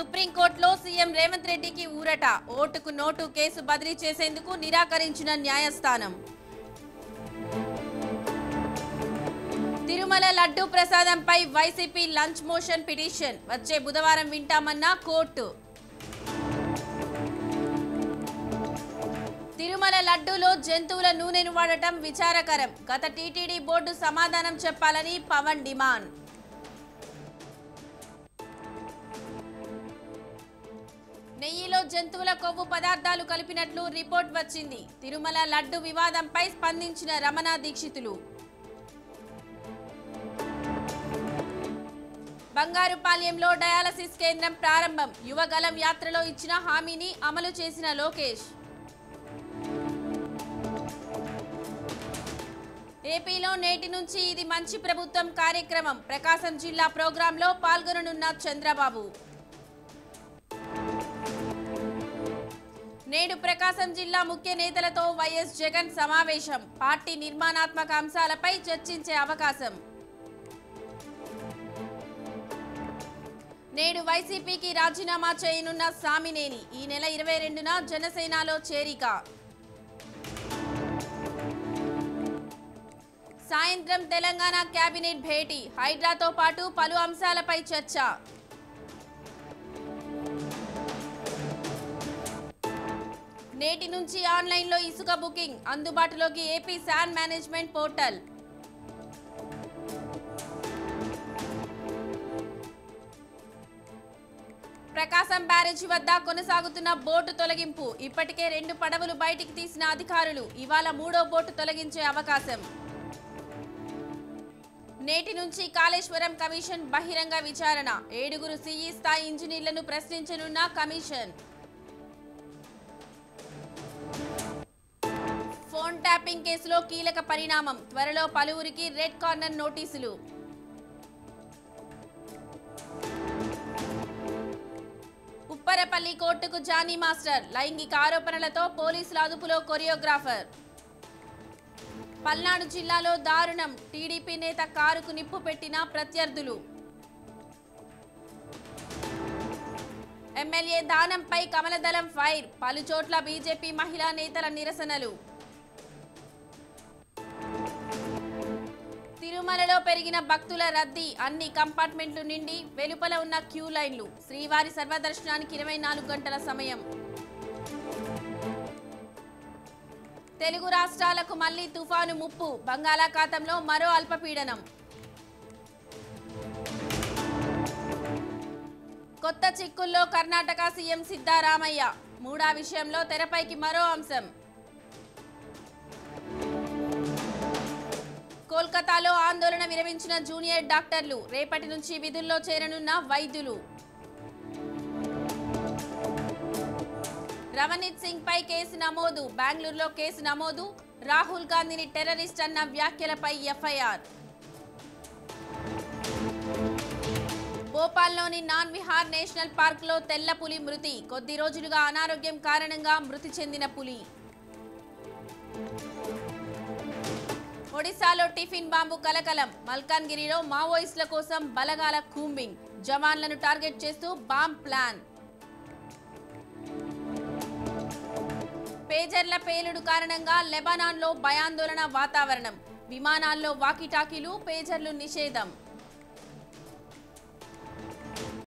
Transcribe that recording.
సుప్రీంకోర్టులో సీఎం రేవంత్ రెడ్డికి ఊరట. ఓటుకు నోటు కేసు బదిలీ చేసేందుకు నిరాకరించిన న్యాయస్థానం. తిరుమల లడ్డూ ప్రసాదంపై వైసీపీ లంచ్ మోషన్ పిటిషన్ వచ్చే బుధవారం వింటామన్న కోర్టు. తిరుమల లడ్డూలో జంతువుల నూనెను వాడటం విచారకరం. గత టీటీడీ బోర్డు సమాధానం చెప్పాలని పవన్ డిమాండ్. నెయ్యిలో జంతువుల కొవ్వు పదార్థాలు కలిపినట్లు రిపోర్ట్ వచ్చింది. తిరుమల లడ్డు వివాదంపై స్పందించిన రమణ దీక్షితులు. బంగారుపాళ్యంలో డయాలసిస్ కేంద్రం ప్రారంభం. యువగలం యాత్రలో ఇచ్చిన హామీని అమలు చేసిన లోకేష్. ఏపీలో నేటి నుంచి ఇది మంచి ప్రభుత్వం కార్యక్రమం. ప్రకాశం జిల్లా ప్రోగ్రాంలో పాల్గొననున్న చంద్రబాబు. నేడు ప్రకాశం జిల్లా ముఖ్య నేతలతో వైఎస్ జగన్ సమావేశం. పార్టీ నిర్మాణాత్మక అంశాలపై చర్చించే అవకాశం. నేడు వైసీపీకి రాజీనామా చేయనున్న సామినేని. ఈ నెల 22న జనసేనలో చేరిక. సాయంత్రం తెలంగాణ కేబినెట్ భేటీ. హైడ్రాతో పాటు పలు అంశాలపై చర్చ. నేటి నుంచి ఆన్లైన్లో ఇసుక బుకింగ్. అందుబాటులోకి ఏపీ శాండ్ మేనేజ్మెంట్ పోర్టల్. ప్రకాశం బ్యారేజీ వద్ద కొనసాగుతున్న బోటు తొలగింపు. ఇప్పటికే 2 పడవలు బయటికి తీసిన అధికారులు. ఇవాళ 3వ బోటు తొలగించే అవకాశం. నేటి నుంచి కాళేశ్వరం కమిషన్ బహిరంగ విచారణ. 7 సీఈ స్థాయి ఇంజనీర్లను ప్రశ్నించనున్న కమిషన్. ఫోన్ ట్యాపింగ్ కేసులో కీలక పరిణామం. త్వరలో పలువురికి రెడ్ కార్నర్ నోటీసులు. ఉప్పరపల్లి కోర్టుకు జానీ మాస్టర్. లైంగిక ఆరోపణలతో పోలీసుల అదుపులో కొరియోగ్రాఫర్. పల్నాడు జిల్లాలో దారుణం. టీడీపీ నేత కారుకు నిప్పు పెట్టిన ప్రత్యర్థులు. ఎమ్మెల్యే దానంపై కమలదళం ఫైర్. పలు చోట్ల బీజేపీ మహిళా నేతల నిరసనలు. తిరుమలలో పెరిగిన భక్తుల రద్దీ. అన్ని కంపార్ట్మెంట్లు నిండి వెలుపల ఉన్న క్యూ లైన్లు. శ్రీవారి సర్వదర్శనానికి 24 గంటల సమయం. తెలుగు రాష్ట్రాలకు మళ్లీ తుఫాను ముప్పు. బంగాళాఖాతంలో మరో అల్పపీడనం. కొత్త చిక్కుల్లో కర్ణాటక సీఎం సిద్ధరామయ్య. మూడా విషయంలో తెరపైకి మరో అంశం. కోల్కతాలో ఆందోళన విరమించిన జూనియర్ డాక్టర్లు. రేపటి నుంచి విధుల్లో చేరనున్న వైద్యులు. రవనీత్ సింగ్ పై కేసు నమోదు. బెంగళూరులో కేసు నమోదు. రాహుల్ గాంధీని టెర్రరిస్ట్ అన్న వ్యాఖ్యలపై ఎఫ్ఐఆర్. భోపాల్లోని నాన్ విహార్ నేషనల్ పార్క్లో తెల్ల పులి మృతి. కొద్ది రోజులుగా అనారోగ్యం కారణంగా మృతి చెందిన పులి. ఒడిశాలో టిఫిన్ బాంబు కలకలం. మల్కాన్గిరిలో మావోయిస్టుల కోసం బలగాల కూంబింగ్. జవాన్లను టార్గెట్ చేస్తూ బాంబ్ ప్లాన్. పేజర్ల పేలుడు కారణంగా లెబనాన్లో భయాందోళన వాతావరణం. విమానాల్లో వాకీటాకీలు, పేజర్లు నిషేధం.